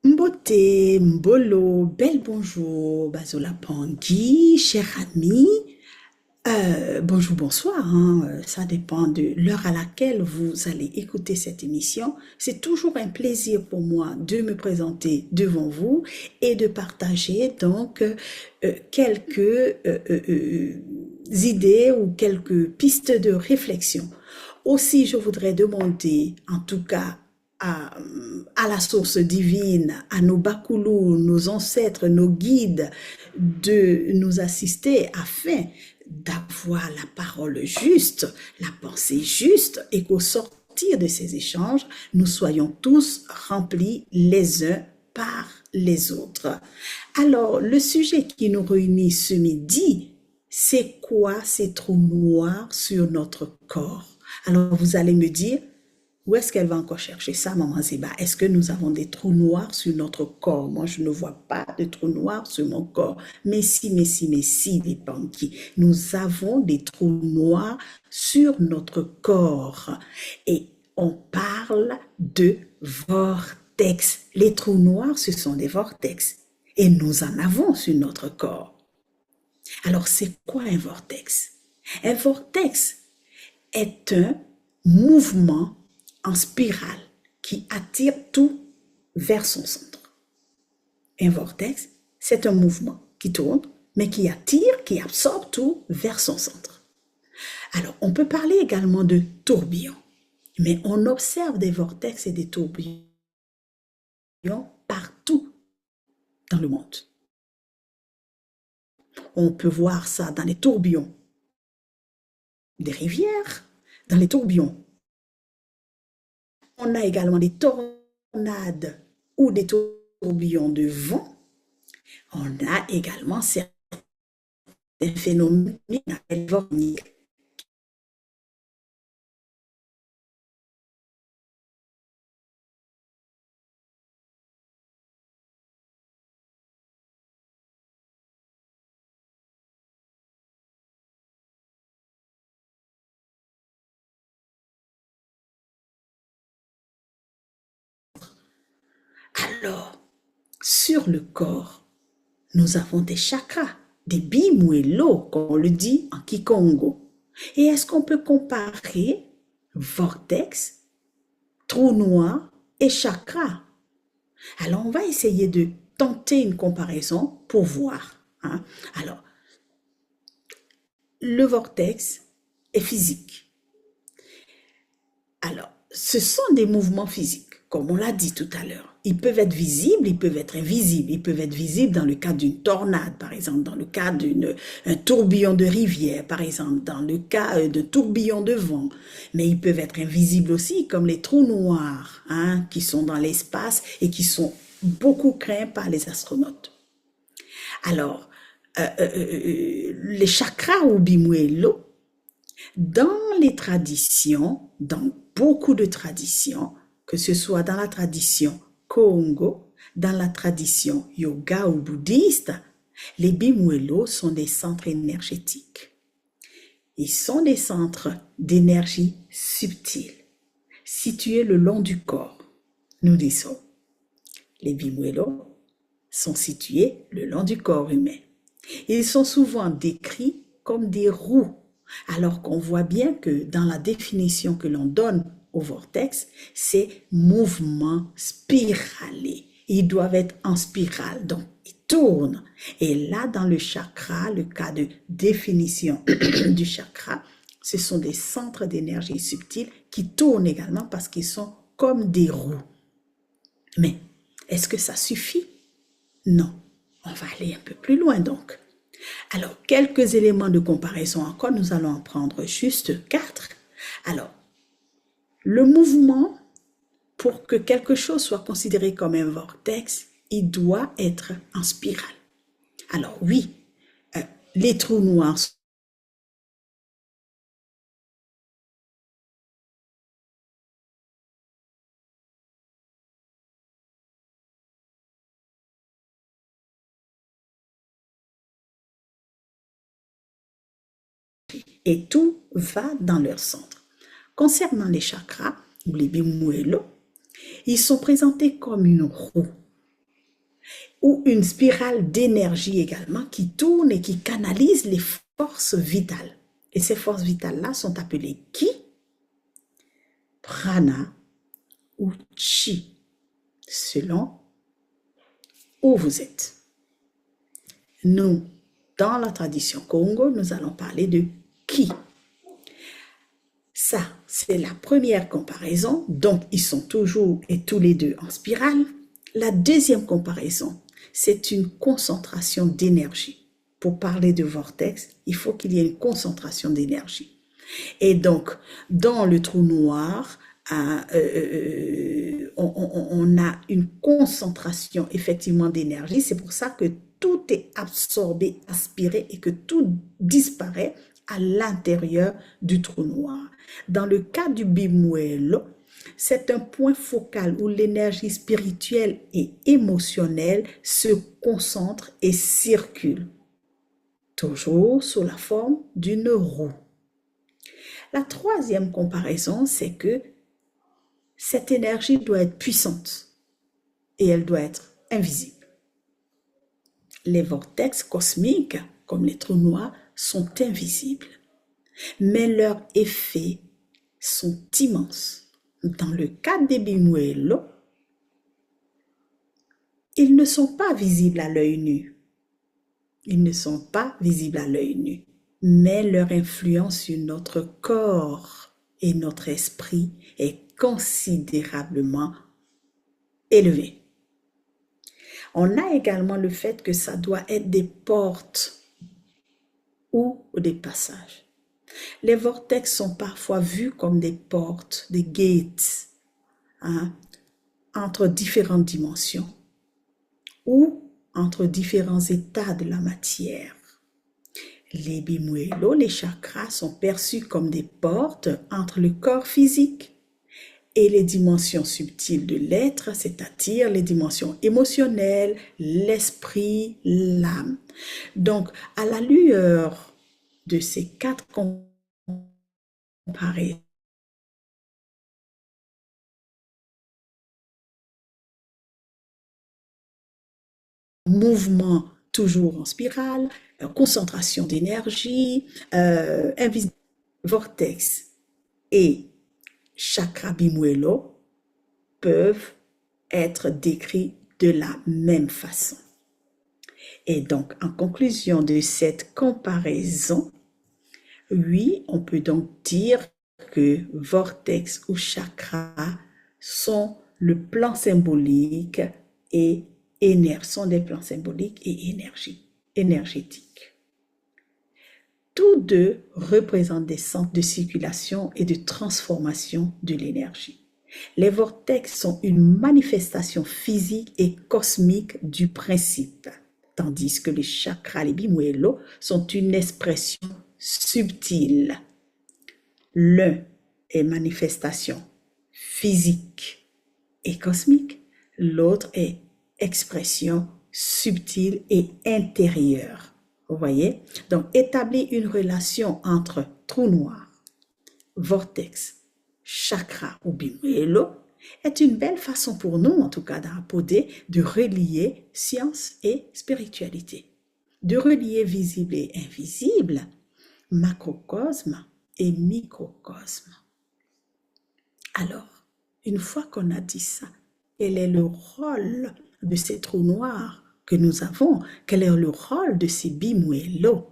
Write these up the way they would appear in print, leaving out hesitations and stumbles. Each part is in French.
Mbote, Mbolo, bel bonjour, Bazola Pangui, cher ami. Bonjour, bonsoir, hein, ça dépend de l'heure à laquelle vous allez écouter cette émission. C'est toujours un plaisir pour moi de me présenter devant vous et de partager donc quelques idées ou quelques pistes de réflexion. Aussi, je voudrais demander, en tout cas, à, à la source divine, à nos bakoulous, nos ancêtres, nos guides, de nous assister afin d'avoir la parole juste, la pensée juste, et qu'au sortir de ces échanges, nous soyons tous remplis les uns par les autres. Alors, le sujet qui nous réunit ce midi, c'est quoi ces trous noirs sur notre corps? Alors, vous allez me dire, où est-ce qu'elle va encore chercher ça, maman Zéba? Est-ce que nous avons des trous noirs sur notre corps? Moi, je ne vois pas de trous noirs sur mon corps. Mais si, mais si, mais si, les banquiers, nous avons des trous noirs sur notre corps. Et on parle de vortex. Les trous noirs, ce sont des vortex. Et nous en avons sur notre corps. Alors, c'est quoi un vortex? Un vortex est un mouvement en spirale qui attire tout vers son centre. Un vortex, c'est un mouvement qui tourne, mais qui attire, qui absorbe tout vers son centre. Alors, on peut parler également de tourbillons, mais on observe des vortex et des tourbillons partout dans le monde. On peut voir ça dans les tourbillons des rivières, dans les tourbillons. On a également des tornades ou des tourbillons de vent. On a également certains phénomènes volcaniques. Alors, sur le corps, nous avons des chakras, des bimuelo, comme on le dit en Kikongo. Et est-ce qu'on peut comparer vortex, trou noir et chakra? Alors, on va essayer de tenter une comparaison pour voir, hein. Alors, le vortex est physique. Alors, ce sont des mouvements physiques, comme on l'a dit tout à l'heure. Ils peuvent être visibles, ils peuvent être invisibles. Ils peuvent être visibles dans le cas d'une tornade, par exemple, dans le cas d'un tourbillon de rivière, par exemple, dans le cas de tourbillon de vent. Mais ils peuvent être invisibles aussi, comme les trous noirs, hein, qui sont dans l'espace et qui sont beaucoup craints par les astronautes. Alors, les chakras ou bimuelo, dans les traditions, dans beaucoup de traditions, que ce soit dans la tradition Congo, dans la tradition yoga ou bouddhiste, les bimuelos sont des centres énergétiques. Ils sont des centres d'énergie subtile, situés le long du corps. Nous disons, les bimuelos sont situés le long du corps humain. Ils sont souvent décrits comme des roues, alors qu'on voit bien que dans la définition que l'on donne au vortex, c'est mouvement spiralé. Ils doivent être en spirale, donc ils tournent. Et là, dans le chakra, le cas de définition du chakra, ce sont des centres d'énergie subtile qui tournent également parce qu'ils sont comme des roues. Mais est-ce que ça suffit? Non. On va aller un peu plus loin donc. Alors, quelques éléments de comparaison encore, nous allons en prendre juste 4. Alors, le mouvement, pour que quelque chose soit considéré comme un vortex, il doit être en spirale. Alors oui, les trous noirs et tout va dans leur centre. Concernant les chakras, ou les bimuelos, ils sont présentés comme une roue. ou une spirale d'énergie également qui tourne et qui canalise les forces vitales. Et ces forces vitales-là sont appelées ki, prana ou chi, selon où vous êtes. Nous, dans la tradition Congo, nous allons parler de ki. Ça, c'est la première comparaison. Donc, ils sont toujours et tous les deux en spirale. La deuxième comparaison, c'est une concentration d'énergie. Pour parler de vortex, il faut qu'il y ait une concentration d'énergie. Et donc, dans le trou noir, on a une concentration effectivement d'énergie. C'est pour ça que tout est absorbé, aspiré et que tout disparaît à l'intérieur du trou noir. Dans le cas du bimuelo, c'est un point focal où l'énergie spirituelle et émotionnelle se concentre et circule, toujours sous la forme d'une roue. La troisième comparaison, c'est que cette énergie doit être puissante et elle doit être invisible. Les vortex cosmiques, comme les trous noirs, sont invisibles, mais leurs effets sont immenses. Dans le cas des bimuelo, ils ne sont pas visibles à l'œil nu. Ils ne sont pas visibles à l'œil nu, mais leur influence sur notre corps et notre esprit est considérablement élevée. On a également le fait que ça doit être des portes ou des passages. Les vortex sont parfois vus comme des portes, des gates, entre différentes dimensions ou entre différents états de la matière. Les bimuelo, les chakras, sont perçus comme des portes entre le corps physique et les dimensions subtiles de l'être, c'est-à-dire les dimensions émotionnelles, l'esprit, l'âme. Donc, à la lueur de ces quatre comparaisons, mouvement toujours en spirale, concentration d'énergie, vortex et chakra bimuelo peuvent être décrits de la même façon. Et donc, en conclusion de cette comparaison, oui, on peut donc dire que vortex ou chakra sont le plan symbolique et sont des plans symboliques et énergétiques. Tous deux représentent des centres de circulation et de transformation de l'énergie. Les vortex sont une manifestation physique et cosmique du principe, tandis que les chakras, les bimuelo, sont une expression subtile. L'un est manifestation physique et cosmique, l'autre est expression subtile et intérieure. Vous voyez? Donc, établir une relation entre trou noir, vortex, chakra ou bimuelo est une belle façon pour nous, en tout cas dans Apodé, de relier science et spiritualité, de relier visible et invisible, macrocosme et microcosme. Alors, une fois qu'on a dit ça, quel est le rôle de ces trous noirs que nous avons? Quel est le rôle de ces bimuelo?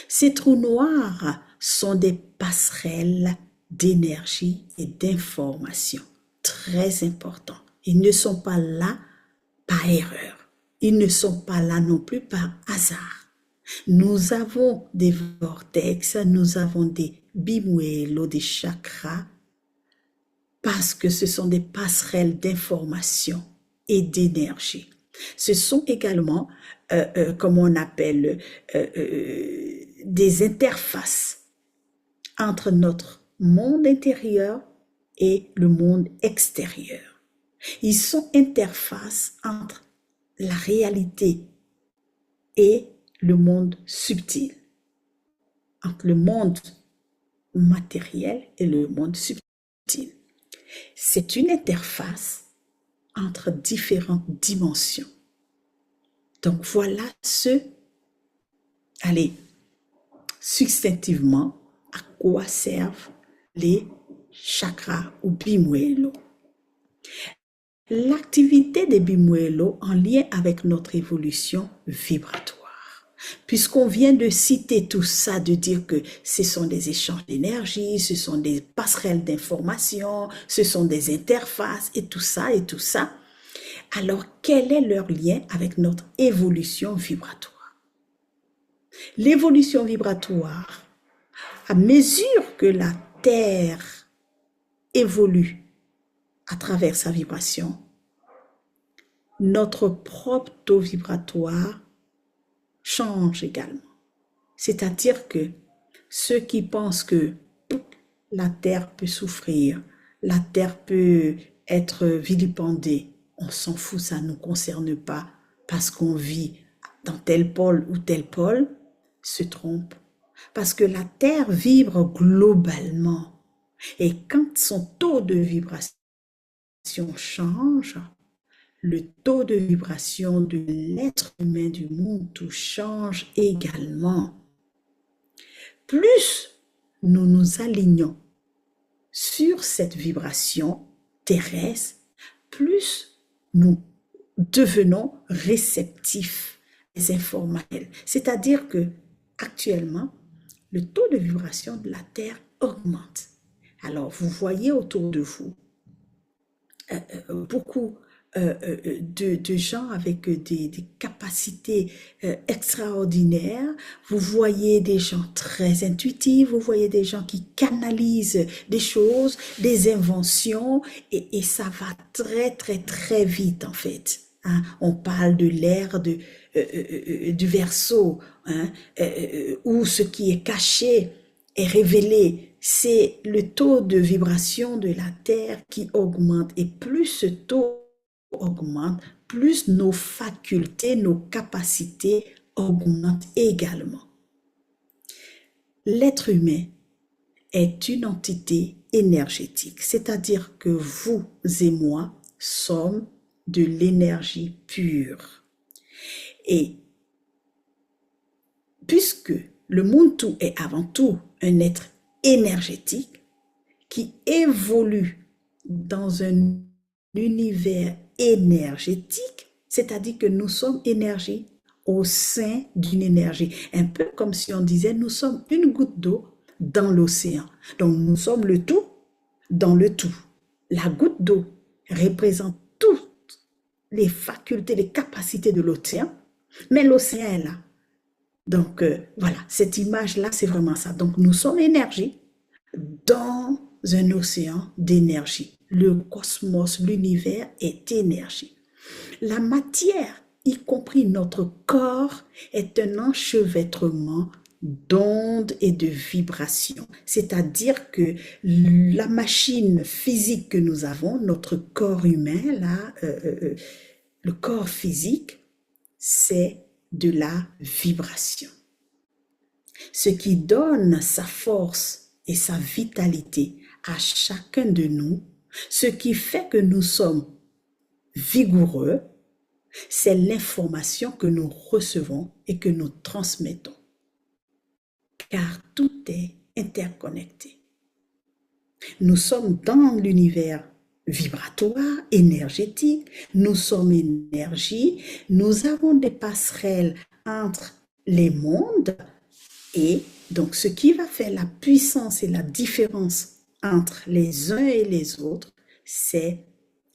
Ces trous noirs sont des passerelles d'énergie et d'information très importants. Ils ne sont pas là par erreur. Ils ne sont pas là non plus par hasard. Nous avons des vortex, nous avons des bimuelo, des chakras, parce que ce sont des passerelles d'information et d'énergie. Ce sont également, comme on appelle, des interfaces entre notre monde intérieur et le monde extérieur. Ils sont interfaces entre la réalité et le monde subtil, entre le monde matériel et le monde subtil. C'est une interface entre différentes dimensions. Donc voilà allez, succinctivement, à quoi servent les chakras ou bimuelo. L'activité des bimuelo en lien avec notre évolution vibratoire. Puisqu'on vient de citer tout ça, de dire que ce sont des échanges d'énergie, ce sont des passerelles d'informations, ce sont des interfaces et tout ça, alors quel est leur lien avec notre évolution vibratoire? L'évolution vibratoire, à mesure que la Terre évolue à travers sa vibration, notre propre taux vibratoire change également. C'est-à-dire que ceux qui pensent que la Terre peut souffrir, la Terre peut être vilipendée, on s'en fout, ça ne nous concerne pas parce qu'on vit dans tel pôle ou tel pôle, se trompent. Parce que la Terre vibre globalement. Et quand son taux de vibration change, le taux de vibration de l'être humain du monde tout change également. Plus nous nous alignons sur cette vibration terrestre, plus nous devenons réceptifs des informations. C'est-à-dire que actuellement, le taux de vibration de la Terre augmente. Alors, vous voyez autour de vous beaucoup de gens avec des capacités extraordinaires. Vous voyez des gens très intuitifs, vous voyez des gens qui canalisent des choses, des inventions, et ça va très, très, très vite en fait. Hein? On parle de l'ère du Verseau, hein? Où ce qui est caché est révélé. C'est le taux de vibration de la Terre qui augmente, et plus ce taux augmente, plus nos facultés, nos capacités augmentent également. L'être humain est une entité énergétique, c'est-à-dire que vous et moi sommes de l'énergie pure. Et puisque le Muntu est avant tout un être énergétique qui évolue dans un univers énergétique, c'est-à-dire que nous sommes énergie au sein d'une énergie. Un peu comme si on disait, nous sommes une goutte d'eau dans l'océan. Donc nous sommes le tout dans le tout. La goutte d'eau représente toutes les facultés, les capacités de l'océan, mais l'océan est là. Donc voilà, cette image-là, c'est vraiment ça. Donc nous sommes énergie dans un océan d'énergie. Le cosmos, l'univers est énergie. La matière, y compris notre corps, est un enchevêtrement d'ondes et de vibrations. C'est-à-dire que la machine physique que nous avons, notre corps humain, là, le corps physique, c'est de la vibration. Ce qui donne sa force et sa vitalité à chacun de nous, ce qui fait que nous sommes vigoureux, c'est l'information que nous recevons et que nous transmettons. Car tout est interconnecté. Nous sommes dans l'univers vibratoire, énergétique, nous sommes énergie, nous avons des passerelles entre les mondes, et donc ce qui va faire la puissance et la différence entre les uns et les autres, c'est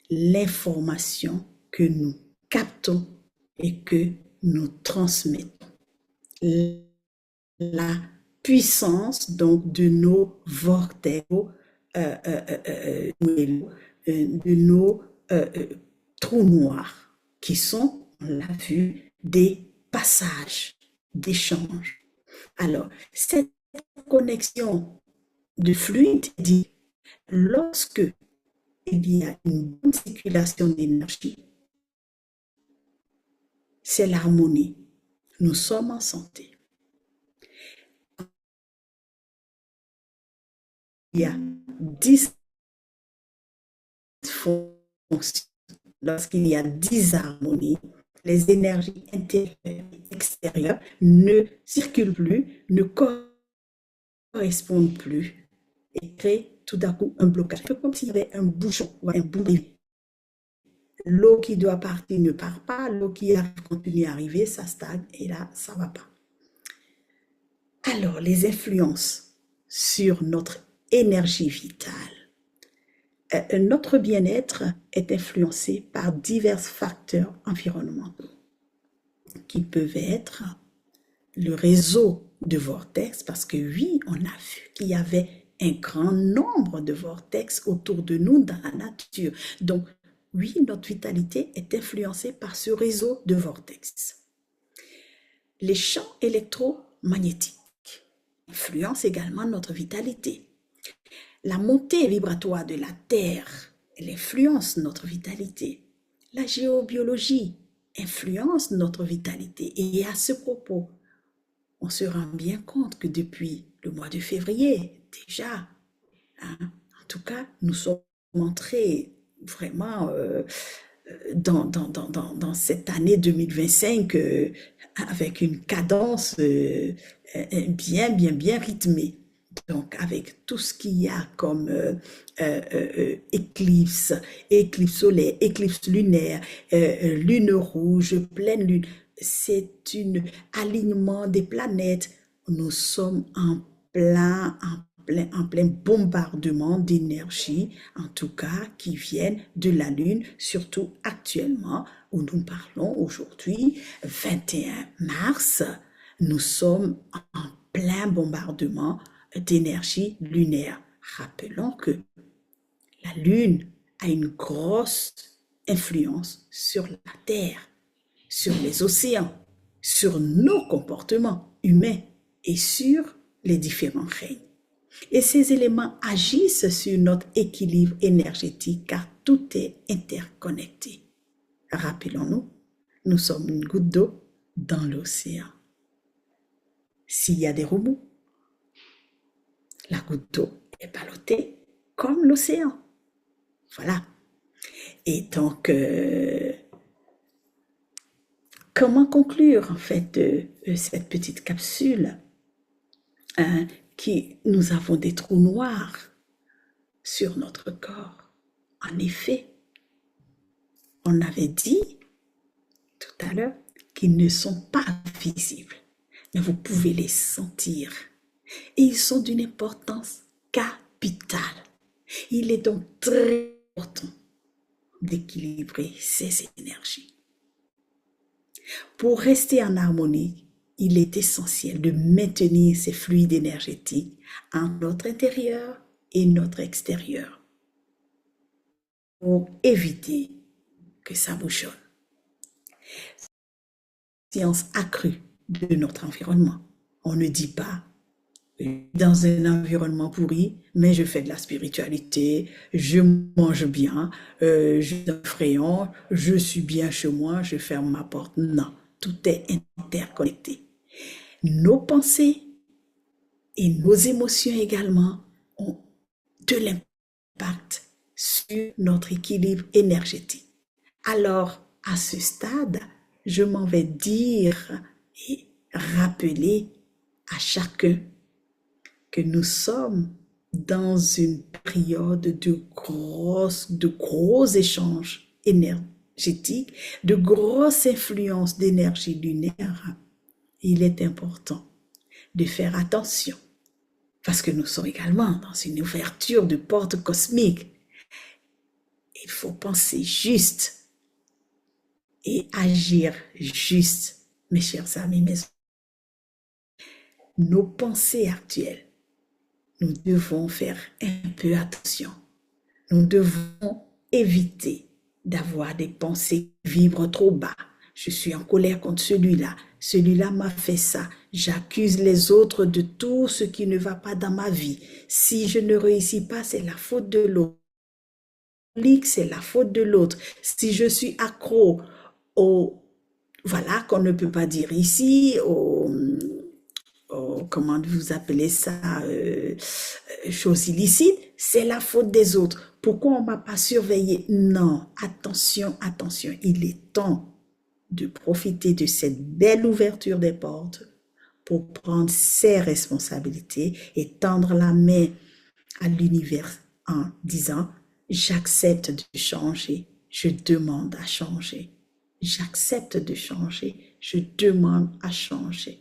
l'information que nous captons et que nous transmettons. La puissance donc de nos vortex, de nos trous noirs, qui sont, on l'a vu, des passages d'échange. Alors, cette connexion de fluide dit, lorsque il y a une bonne circulation d'énergie, c'est l'harmonie. Nous sommes en santé. Il y a 10 fonctions. Lorsqu'il y a 10 harmonies, les énergies intérieures et extérieures ne circulent plus, ne correspondent plus et créent tout d'un coup un blocage. C'est comme s'il y avait un bouchon, un bouchon. L'eau qui doit partir ne part pas, l'eau qui arrive continue à arriver, ça stagne et là, ça ne va pas. Alors, les influences sur notre énergie vitale. Notre bien-être est influencé par divers facteurs environnementaux qui peuvent être le réseau de vortex, parce que oui, on a vu qu'il y avait un grand nombre de vortex autour de nous dans la nature. Donc, oui, notre vitalité est influencée par ce réseau de vortex. Les champs électromagnétiques influencent également notre vitalité. La montée vibratoire de la Terre, elle influence notre vitalité. La géobiologie influence notre vitalité. Et à ce propos, on se rend bien compte que depuis le mois de février, déjà, hein, en tout cas, nous sommes entrés vraiment dans cette année 2025 avec une cadence bien rythmée. Donc, avec tout ce qu'il y a comme éclipse, éclipse solaire, éclipse lunaire, lune rouge, pleine lune, c'est un alignement des planètes. Nous sommes en plein bombardement d'énergie, en tout cas, qui viennent de la Lune, surtout actuellement, où nous parlons aujourd'hui, 21 mars, nous sommes en plein bombardement d'énergie lunaire. Rappelons que la Lune a une grosse influence sur la Terre, sur les océans, sur nos comportements humains et sur les différents règnes. Et ces éléments agissent sur notre équilibre énergétique car tout est interconnecté. Rappelons-nous, nous sommes une goutte d'eau dans l'océan. S'il y a des remous, la goutte d'eau est ballottée comme l'océan. Voilà. Et donc, comment conclure en fait cette petite capsule qui nous avons des trous noirs sur notre corps. En effet, on avait dit tout à l'heure qu'ils ne sont pas visibles, mais vous pouvez les sentir. Et ils sont d'une importance capitale. Il est donc très important d'équilibrer ces énergies. Pour rester en harmonie, il est essentiel de maintenir ces fluides énergétiques en notre intérieur et notre extérieur pour éviter que ça bouchonne. Science accrue de notre environnement. On ne dit pas dans un environnement pourri, mais je fais de la spiritualité, je mange bien, j'ai un crayon, je suis bien chez moi, je ferme ma porte. Non, tout est interconnecté. Nos pensées et nos émotions également ont de l'impact sur notre équilibre énergétique. Alors, à ce stade, je m'en vais dire et rappeler à chacun que nous sommes dans une période de gros échanges énergétiques, de grosses influences d'énergie lunaire. Il est important de faire attention parce que nous sommes également dans une ouverture de porte cosmique. Il faut penser juste et agir juste, mes chers amis, nos pensées actuelles. Nous devons faire un peu attention. Nous devons éviter d'avoir des pensées qui vibrent trop bas. Je suis en colère contre celui-là. Celui-là m'a fait ça. J'accuse les autres de tout ce qui ne va pas dans ma vie. Si je ne réussis pas, c'est la faute de l'autre. C'est la faute de l'autre. Si je suis accro au, voilà, qu'on ne peut pas dire ici, comment vous appelez ça, chose illicite, c'est la faute des autres. Pourquoi on ne m'a pas surveillé? Non, attention, il est temps de profiter de cette belle ouverture des portes pour prendre ses responsabilités et tendre la main à l'univers en disant « J'accepte de changer, je demande à changer. J'accepte de changer, je demande à changer. »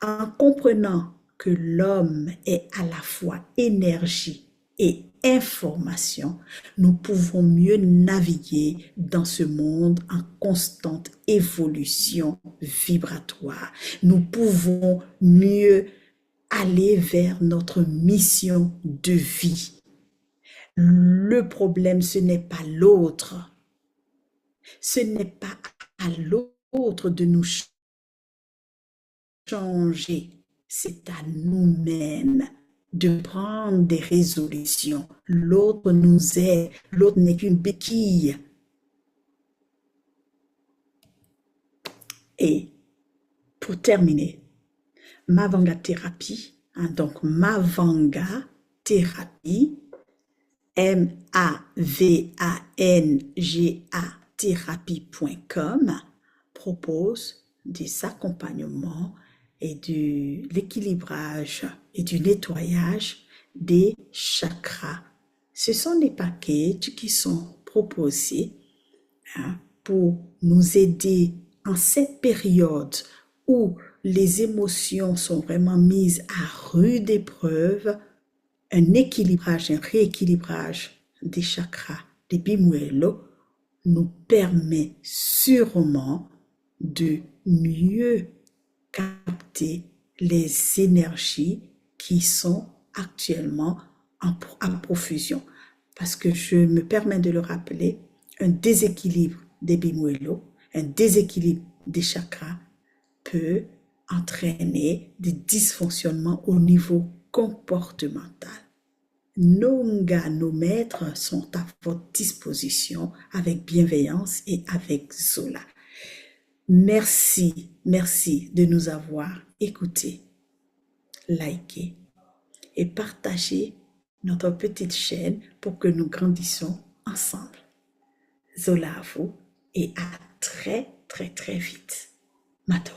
En comprenant que l'homme est à la fois énergie et information, nous pouvons mieux naviguer dans ce monde en constante évolution vibratoire. Nous pouvons mieux aller vers notre mission de vie. Le problème, ce n'est pas l'autre. Ce n'est pas à l'autre de nous changer. C'est à nous-mêmes de prendre des résolutions. L'autre nous aide. L'autre n'est qu'une béquille. Et pour terminer, Mavanga Thérapie, donc Mavanga Thérapie, M-A-V-A-N-G-A thérapie.com propose des accompagnements et de l'équilibrage et du nettoyage des chakras. Ce sont des packages qui sont proposés pour nous aider en cette période où les émotions sont vraiment mises à rude épreuve. Un équilibrage, un rééquilibrage des chakras, des bimuelo, nous permet sûrement de mieux capter les énergies qui sont actuellement en profusion. Parce que je me permets de le rappeler, un déséquilibre des bimuelo, un déséquilibre des chakras peut entraîner des dysfonctionnements au niveau comportemental. Nos maîtres sont à votre disposition avec bienveillance et avec Zola. Merci de nous avoir écoutés, likés et partagé notre petite chaîne pour que nous grandissions ensemble. Zola à vous et à très vite. M'attends.